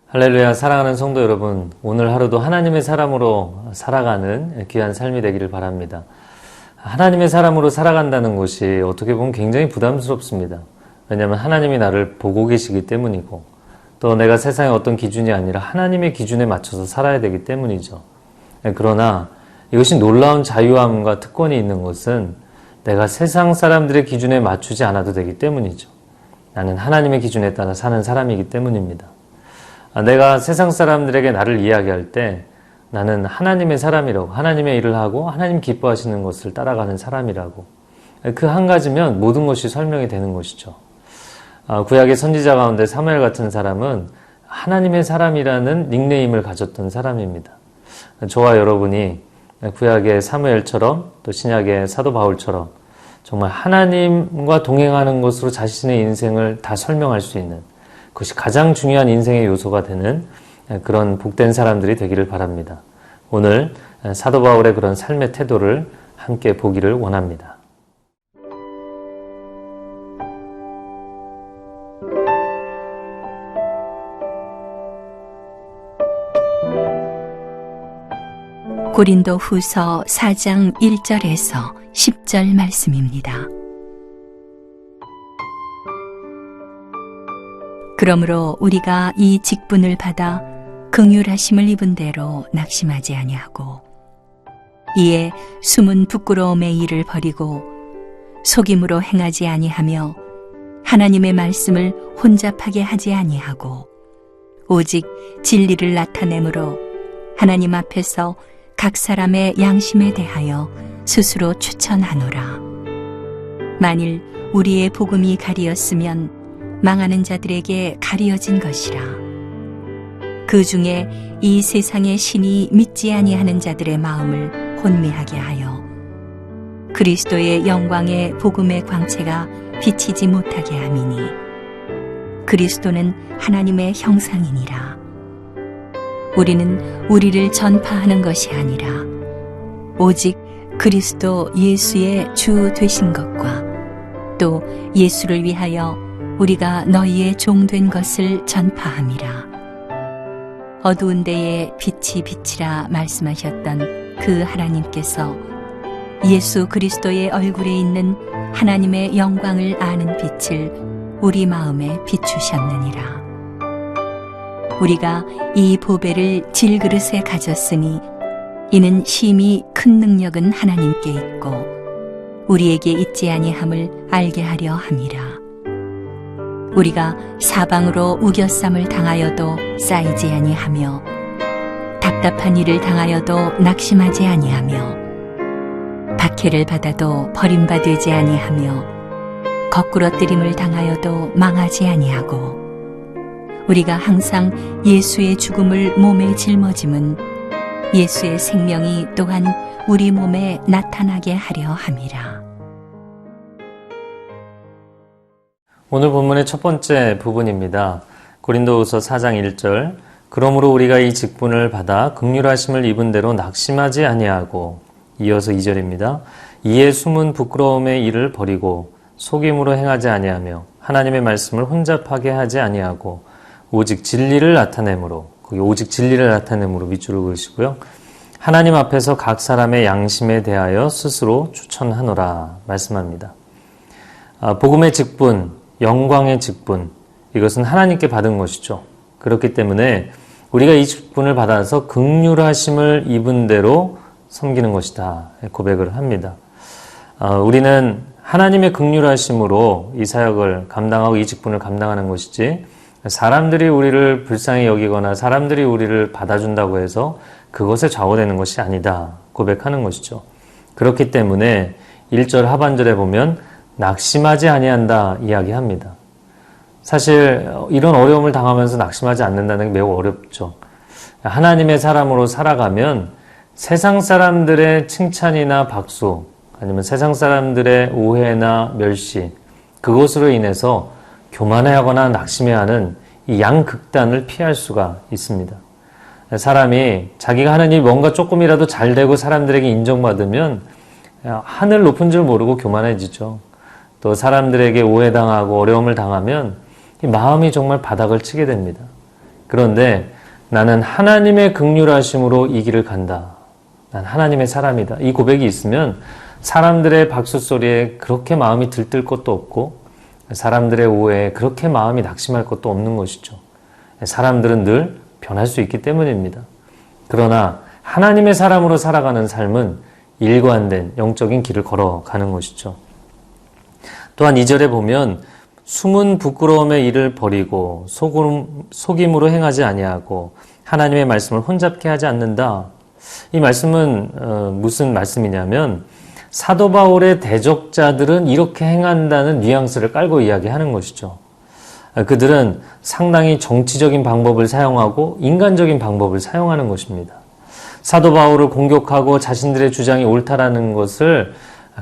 할렐루야. 사랑하는 성도 여러분, 오늘 하루도 하나님의 사람으로 살아가는 귀한 삶이 되기를 바랍니다. 하나님의 사람으로 살아간다는 것이 어떻게 보면 굉장히 부담스럽습니다. 왜냐하면 하나님이 나를 보고 계시기 때문이고, 또 내가 세상의 어떤 기준이 아니라 하나님의 기준에 맞춰서 살아야 되기 때문이죠. 그러나 이것이 놀라운 자유함과 특권이 있는 것은 내가 세상 사람들의 기준에 맞추지 않아도 되기 때문이죠. 나는 하나님의 기준에 따라 사는 사람이기 때문입니다. 내가 세상 사람들에게 나를 이야기할 때 나는 하나님의 사람이라고, 하나님의 일을 하고 하나님 기뻐하시는 것을 따라가는 사람이라고, 그 한 가지면 모든 것이 설명이 되는 것이죠. 구약의 선지자 가운데 사무엘 같은 사람은 하나님의 사람이라는 닉네임을 가졌던 사람입니다. 저와 여러분이 구약의 사무엘처럼 또 신약의 사도 바울처럼 정말 하나님과 동행하는 것으로 자신의 인생을 다 설명할 수 있는, 그것이 가장 중요한 인생의 요소가 되는 그런 복된 사람들이 되기를 바랍니다. 오늘 사도 바울의 그런 삶의 태도를 함께 보기를 원합니다. 고린도 후서 4장 1절에서 10절 말씀입니다. 그러므로 우리가 이 직분을 받아 긍휼하심을 입은 대로 낙심하지 아니하고, 이에 숨은 부끄러움의 일을 버리고 속임으로 행하지 아니하며 하나님의 말씀을 혼잡하게 하지 아니하고, 오직 진리를 나타내므로 하나님 앞에서 각 사람의 양심에 대하여 스스로 추천하노라. 만일 우리의 복음이 가리었으면 망하는 자들에게 가리어진 것이라. 그 중에 이 세상의 신이 믿지 아니하는 자들의 마음을 혼미하게 하여 그리스도의 영광의 복음의 광채가 비치지 못하게 함이니, 그리스도는 하나님의 형상이니라. 우리는 우리를 전파하는 것이 아니라 오직 그리스도 예수의 주 되신 것과 또 예수를 위하여 우리가 너희의 종된 것을 전파함이라. 어두운 데에 빛이 비치라 말씀하셨던 그 하나님께서 예수 그리스도의 얼굴에 있는 하나님의 영광을 아는 빛을 우리 마음에 비추셨느니라. 우리가 이 보배를 질그릇에 가졌으니 이는 심히 큰 능력은 하나님께 있고 우리에게 있지 아니함을 알게 하려 함이라. 우리가 사방으로 우겨쌈을 당하여도 쌓이지 아니하며 답답한 일을 당하여도 낙심하지 아니하며 박해를 받아도 버림받지 아니하며 거꾸러뜨림을 당하여도 망하지 아니하고, 우리가 항상 예수의 죽음을 몸에 짊어짐은 예수의 생명이 또한 우리 몸에 나타나게 하려 함이라. 오늘 본문의 첫 번째 부분입니다. 고린도후서 4장 1절, 그러므로 우리가 이 직분을 받아 긍휼하심을 입은 대로 낙심하지 아니하고, 이어서 2절입니다. 이에 숨은 부끄러움의 일을 버리고 속임으로 행하지 아니하며 하나님의 말씀을 혼잡하게 하지 아니하고 오직 진리를 나타내므로, 거기 오직 진리를 나타내므로 밑줄을 그으시고요. 하나님 앞에서 각 사람의 양심에 대하여 스스로 추천하노라 말씀합니다. 복음의 직분, 영광의 직분, 이것은 하나님께 받은 것이죠. 그렇기 때문에 우리가 이 직분을 받아서 긍휼하심을 입은 대로 섬기는 것이다 고백을 합니다. 우리는 하나님의 긍휼하심으로 이 사역을 감당하고 이 직분을 감당하는 것이지, 사람들이 우리를 불쌍히 여기거나 사람들이 우리를 받아준다고 해서 그것에 좌우되는 것이 아니다 고백하는 것이죠. 그렇기 때문에 1절 하반절에 보면 낙심하지 아니한다 이야기합니다. 사실 이런 어려움을 당하면서 낙심하지 않는다는 게 매우 어렵죠. 하나님의 사람으로 살아가면 세상 사람들의 칭찬이나 박수, 아니면 세상 사람들의 오해나 멸시, 그것으로 인해서 교만해하거나 낙심해하는 이 양극단을 피할 수가 있습니다. 사람이 자기가 하는 일이 뭔가 조금이라도 잘 되고 사람들에게 인정받으면 하늘 높은 줄 모르고 교만해지죠. 또 사람들에게 오해당하고 어려움을 당하면 이 마음이 정말 바닥을 치게 됩니다. 그런데 나는 하나님의 긍휼하심으로 이 길을 간다. 난 하나님의 사람이다. 이 고백이 있으면 사람들의 박수소리에 그렇게 마음이 들뜰 것도 없고 사람들의 오해에 그렇게 마음이 낙심할 것도 없는 것이죠. 사람들은 늘 변할 수 있기 때문입니다. 그러나 하나님의 사람으로 살아가는 삶은 일관된 영적인 길을 걸어가는 것이죠. 또한 2절에 보면 숨은 부끄러움의 일을 버리고 속임으로 행하지 아니하고 하나님의 말씀을 혼잡게 하지 않는다. 이 말씀은 무슨 말씀이냐면 사도 바울의 대적자들은 이렇게 행한다는 뉘앙스를 깔고 이야기하는 것이죠. 그들은 상당히 정치적인 방법을 사용하고 인간적인 방법을 사용하는 것입니다. 사도 바울을 공격하고 자신들의 주장이 옳다라는 것을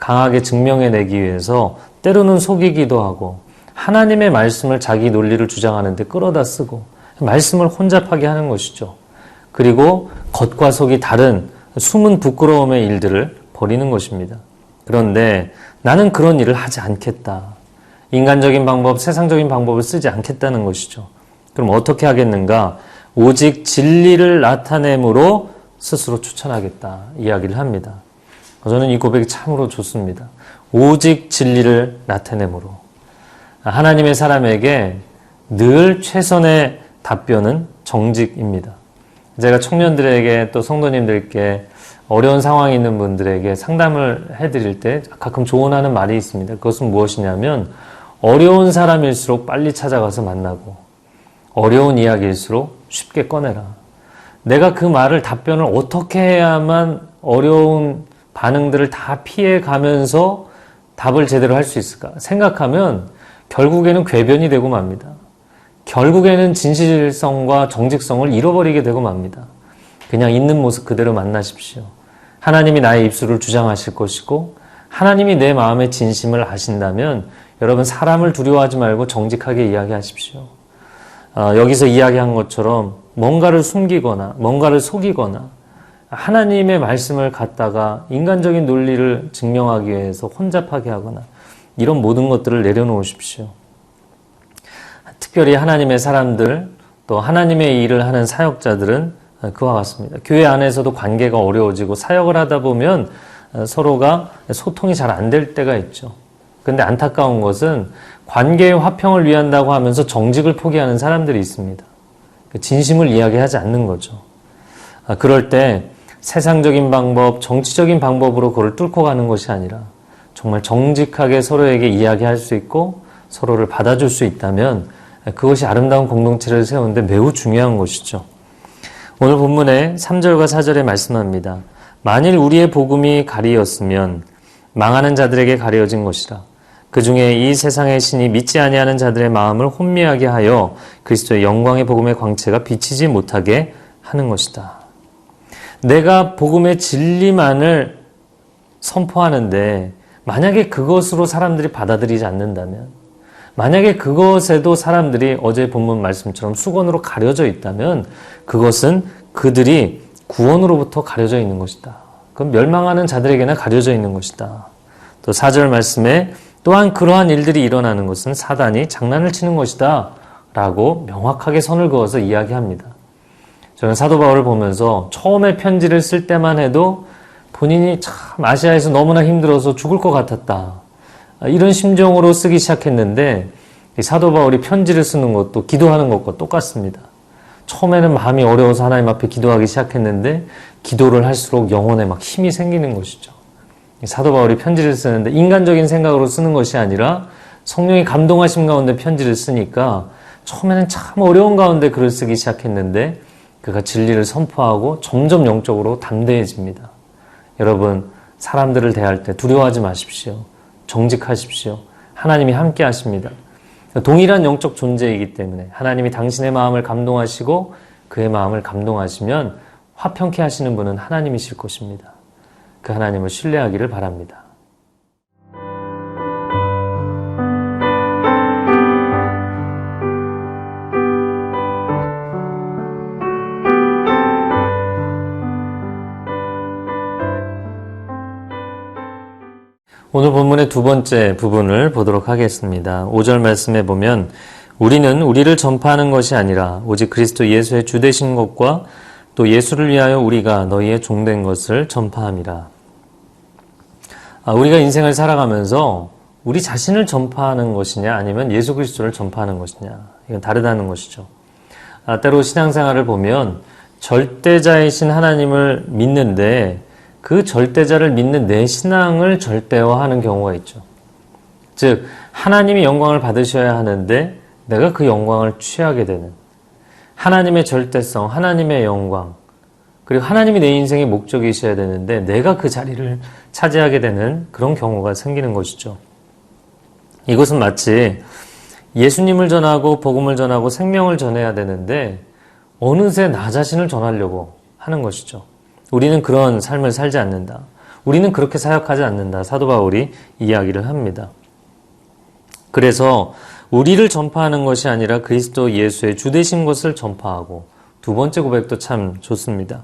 강하게 증명해내기 위해서 때로는 속이기도 하고 하나님의 말씀을 자기 논리를 주장하는 데 끌어다 쓰고 말씀을 혼잡하게 하는 것이죠. 그리고 겉과 속이 다른 숨은 부끄러움의 일들을 버리는 것입니다. 그런데 나는 그런 일을 하지 않겠다. 인간적인 방법, 세상적인 방법을 쓰지 않겠다는 것이죠. 그럼 어떻게 하겠는가? 오직 진리를 나타내므로 스스로 추천하겠다 이야기를 합니다. 저는 이 고백이 참으로 좋습니다. 오직 진리를 나타내므로. 하나님의 사람에게 늘 최선의 답변은 정직입니다. 제가 청년들에게 또 성도님들께 어려운 상황이 있는 분들에게 상담을 해드릴 때 가끔 조언하는 말이 있습니다. 그것은 무엇이냐면 어려운 사람일수록 빨리 찾아가서 만나고 어려운 이야기일수록 쉽게 꺼내라. 내가 그 말을 답변을 어떻게 해야만 어려운 반응들을 다 피해가면서 답을 제대로 할 수 있을까 생각하면 결국에는 궤변이 되고 맙니다. 결국에는 진실성과 정직성을 잃어버리게 되고 맙니다. 그냥 있는 모습 그대로 만나십시오. 하나님이 나의 입술을 주장하실 것이고 하나님이 내 마음의 진심을 아신다면 여러분 사람을 두려워하지 말고 정직하게 이야기하십시오. 여기서 이야기한 것처럼 뭔가를 숨기거나 뭔가를 속이거나 하나님의 말씀을 갖다가 인간적인 논리를 증명하기 위해서 혼잡하게 하거나 이런 모든 것들을 내려놓으십시오. 특별히 하나님의 사람들 또 하나님의 일을 하는 사역자들은 그와 같습니다. 교회 안에서도 관계가 어려워지고 사역을 하다 보면 서로가 소통이 잘 안 될 때가 있죠. 근데 안타까운 것은 관계의 화평을 위한다고 하면서 정직을 포기하는 사람들이 있습니다. 진심을 이야기하지 않는 거죠. 그럴 때 세상적인 방법, 정치적인 방법으로 그걸 뚫고 가는 것이 아니라 정말 정직하게 서로에게 이야기할 수 있고 서로를 받아줄 수 있다면 그것이 아름다운 공동체를 세우는데 매우 중요한 것이죠. 오늘 본문의 3절과 4절에 말씀합니다. 만일 우리의 복음이 가리였으면 망하는 자들에게 가려진 것이라. 그 중에 이 세상의 신이 믿지 아니하는 자들의 마음을 혼미하게 하여 그리스도의 영광의 복음의 광채가 비치지 못하게 하는 것이다. 내가 복음의 진리만을 선포하는데 만약에 그것으로 사람들이 받아들이지 않는다면, 만약에 그것에도 사람들이 어제 본문 말씀처럼 수건으로 가려져 있다면 그것은 그들이 구원으로부터 가려져 있는 것이다. 그건 멸망하는 자들에게나 가려져 있는 것이다. 또 4절 말씀에 또한 그러한 일들이 일어나는 것은 사단이 장난을 치는 것이다 라고 명확하게 선을 그어서 이야기합니다. 저는 사도 바울을 보면서 처음에 편지를 쓸 때만 해도 본인이 참 아시아에서 너무나 힘들어서 죽을 것 같았다. 이런 심정으로 쓰기 시작했는데 사도 바울이 편지를 쓰는 것도 기도하는 것과 똑같습니다. 처음에는 마음이 어려워서 하나님 앞에 기도하기 시작했는데 기도를 할수록 영혼에 막 힘이 생기는 것이죠. 사도 바울이 편지를 쓰는데 인간적인 생각으로 쓰는 것이 아니라 성령이 감동하심 가운데 편지를 쓰니까 처음에는 참 어려운 가운데 글을 쓰기 시작했는데 그가 진리를 선포하고 점점 영적으로 담대해집니다. 여러분, 사람들을 대할 때 두려워하지 마십시오. 정직하십시오. 하나님이 함께 하십니다. 동일한 영적 존재이기 때문에 하나님이 당신의 마음을 감동하시고 그의 마음을 감동하시면 화평케 하시는 분은 하나님이실 것입니다. 그 하나님을 신뢰하기를 바랍니다. 오늘 본문의 두 번째 부분을 보도록 하겠습니다. 5절 말씀에 보면 우리는 우리를 전파하는 것이 아니라 오직 그리스도 예수의 주 되신 것과 또 예수를 위하여 우리가 너희의 종된 것을 전파함이라. 우리가 인생을 살아가면서 우리 자신을 전파하는 것이냐 아니면 예수 그리스도를 전파하는 것이냐, 이건 다르다는 것이죠. 때로 신앙생활을 보면 절대자이신 하나님을 믿는데 그 절대자를 믿는 내 신앙을 절대화하는 경우가 있죠. 즉 하나님이 영광을 받으셔야 하는데 내가 그 영광을 취하게 되는, 하나님의 절대성, 하나님의 영광, 그리고 하나님이 내 인생의 목적이셔야 되는데 내가 그 자리를 차지하게 되는 그런 경우가 생기는 것이죠. 이것은 마치 예수님을 전하고 복음을 전하고 생명을 전해야 되는데 어느새 나 자신을 전하려고 하는 것이죠. 우리는 그런 삶을 살지 않는다. 우리는 그렇게 사역하지 않는다. 사도 바울이 이야기를 합니다. 그래서 우리를 전파하는 것이 아니라 그리스도 예수의 주 되신 것을 전파하고, 두 번째 고백도 참 좋습니다.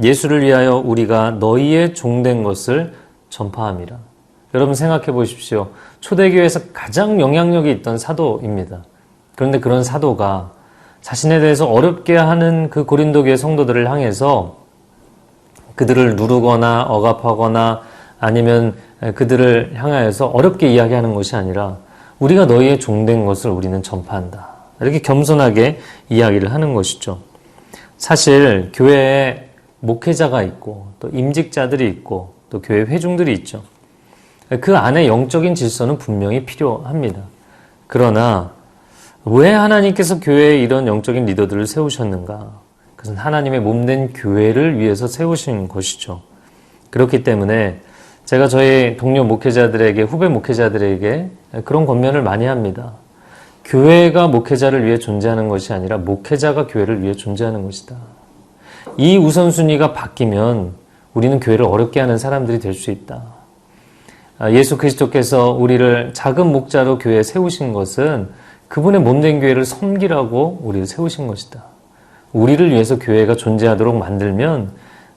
예수를 위하여 우리가 너희의 종된 것을 전파함이라. 여러분 생각해 보십시오. 초대교회에서 가장 영향력이 있던 사도입니다. 그런데 그런 사도가 자신에 대해서 어렵게 하는 그 고린도 교회 성도들을 향해서 그들을 누르거나 억압하거나 아니면 그들을 향하여서 어렵게 이야기하는 것이 아니라 우리가 너희의 종된 것을 우리는 전파한다. 이렇게 겸손하게 이야기를 하는 것이죠. 사실 교회에 목회자가 있고 또 임직자들이 있고 또 교회 회중들이 있죠. 그 안에 영적인 질서는 분명히 필요합니다. 그러나 왜 하나님께서 교회에 이런 영적인 리더들을 세우셨는가? 그것은 하나님의 몸된 교회를 위해서 세우신 것이죠. 그렇기 때문에 제가 저희 동료 목회자들에게, 후배 목회자들에게 그런 권면을 많이 합니다. 교회가 목회자를 위해 존재하는 것이 아니라 목회자가 교회를 위해 존재하는 것이다. 이 우선순위가 바뀌면 우리는 교회를 어렵게 하는 사람들이 될 수 있다. 예수 그리스도께서 우리를 작은 목자로 교회에 세우신 것은 그분의 몸된 교회를 섬기라고 우리를 세우신 것이다. 우리를 위해서 교회가 존재하도록 만들면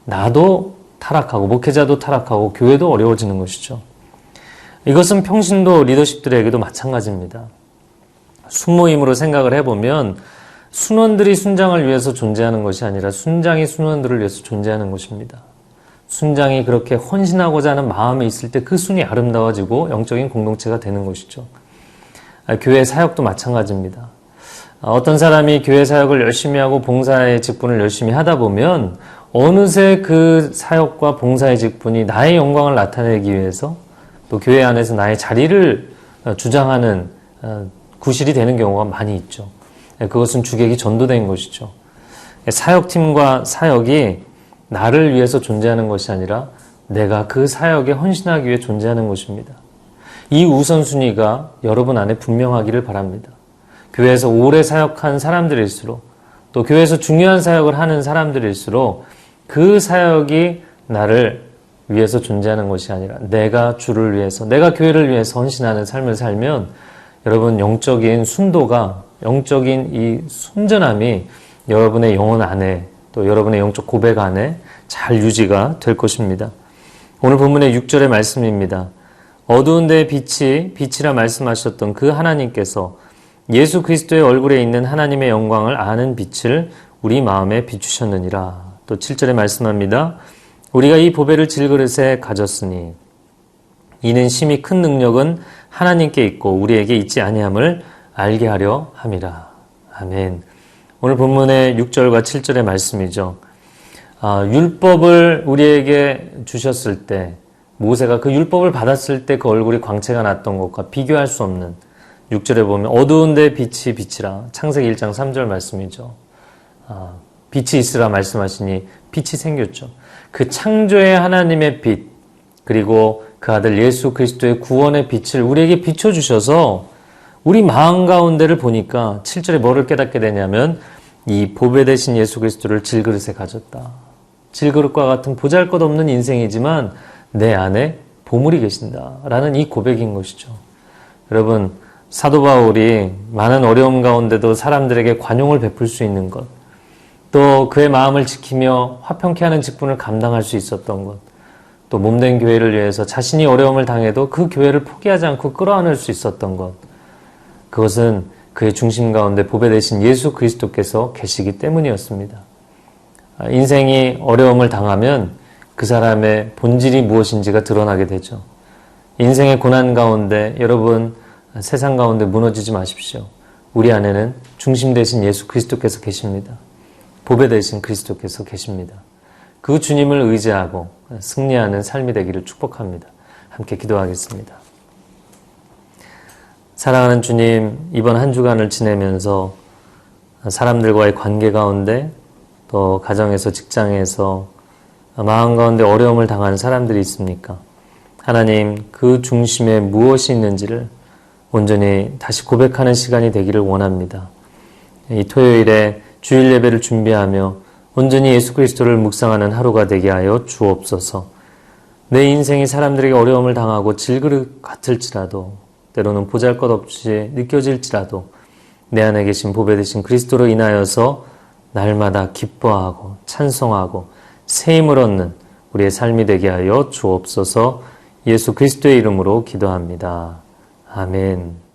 나도 타락하고 목회자도 타락하고 교회도 어려워지는 것이죠. 이것은 평신도 리더십들에게도 마찬가지입니다. 순모임으로 생각을 해보면 순원들이 순장을 위해서 존재하는 것이 아니라 순장이 순원들을 위해서 존재하는 것입니다. 순장이 그렇게 헌신하고자 하는 마음이 있을 때 그 순이 아름다워지고 영적인 공동체가 되는 것이죠. 교회 사역도 마찬가지입니다. 어떤 사람이 교회 사역을 열심히 하고 봉사의 직분을 열심히 하다 보면 어느새 그 사역과 봉사의 직분이 나의 영광을 나타내기 위해서 또 교회 안에서 나의 자리를 주장하는 구실이 되는 경우가 많이 있죠. 그것은 주객이 전도된 것이죠. 사역팀과 사역이 나를 위해서 존재하는 것이 아니라 내가 그 사역에 헌신하기 위해 존재하는 것입니다. 이 우선순위가 여러분 안에 분명하기를 바랍니다. 교회에서 오래 사역한 사람들일수록 또 교회에서 중요한 사역을 하는 사람들일수록 그 사역이 나를 위해서 존재하는 것이 아니라 내가 주를 위해서, 내가 교회를 위해서 헌신하는 삶을 살면 여러분 영적인 순도가, 영적인 이 순전함이 여러분의 영혼 안에 또 여러분의 영적 고백 안에 잘 유지가 될 것입니다. 오늘 본문의 6절의 말씀입니다. 어두운 데에 빛이라 말씀하셨던 그 하나님께서 예수 그리스도의 얼굴에 있는 하나님의 영광을 아는 빛을 우리 마음에 비추셨느니라. 또 7절에 말씀합니다. 우리가 이 보배를 질그릇에 가졌으니 이는 심히 큰 능력은 하나님께 있고 우리에게 있지 아니함을 알게 하려 함이라. 아멘. 오늘 본문의 6절과 7절의 말씀이죠. 율법을 우리에게 주셨을 때 모세가 그 율법을 받았을 때 그 얼굴이 광채가 났던 것과 비교할 수 없는 6절에 보면 어두운 데 빛이 비치라. 창세기 1장 3절 말씀이죠. 빛이 있으라 말씀하시니 빛이 생겼죠. 그 창조의 하나님의 빛 그리고 그 아들 예수 그리스도의 구원의 빛을 우리에게 비춰주셔서 우리 마음 가운데를 보니까 7절에 뭐를 깨닫게 되냐면 이 보배 되신 예수 그리스도를 질그릇에 가졌다. 질그릇과 같은 보잘것없는 인생이지만 내 안에 보물이 계신다라는 이 고백인 것이죠. 여러분, 사도 바울이 많은 어려움 가운데도 사람들에게 관용을 베풀 수 있는 것, 또 그의 마음을 지키며 화평케 하는 직분을 감당할 수 있었던 것, 또 몸된 교회를 위해서 자신이 어려움을 당해도 그 교회를 포기하지 않고 끌어안을 수 있었던 것, 그것은 그의 중심 가운데 보배 되신 예수 그리스도께서 계시기 때문이었습니다. 인생이 어려움을 당하면 그 사람의 본질이 무엇인지가 드러나게 되죠. 인생의 고난 가운데 여러분 세상 가운데 무너지지 마십시오. 우리 안에는 중심 되신 예수 그리스도께서 계십니다. 보배 되신 그리스도께서 계십니다. 그 주님을 의지하고 승리하는 삶이 되기를 축복합니다. 함께 기도하겠습니다. 사랑하는 주님, 이번 한 주간을 지내면서 사람들과의 관계 가운데 또 가정에서 직장에서 마음 가운데 어려움을 당한 사람들이 있습니까? 하나님, 그 중심에 무엇이 있는지를 온전히 다시 고백하는 시간이 되기를 원합니다. 이 토요일에 주일 예배를 준비하며 온전히 예수 그리스도를 묵상하는 하루가 되게 하여 주옵소서. 내 인생이 사람들에게 어려움을 당하고 질그릇 같을지라도, 때로는 보잘것없이 느껴질지라도 내 안에 계신 보배 되신 그리스도로 인하여서 날마다 기뻐하고 찬송하고 새 힘을 얻는 우리의 삶이 되게 하여 주옵소서. 예수 그리스도의 이름으로 기도합니다. 아멘.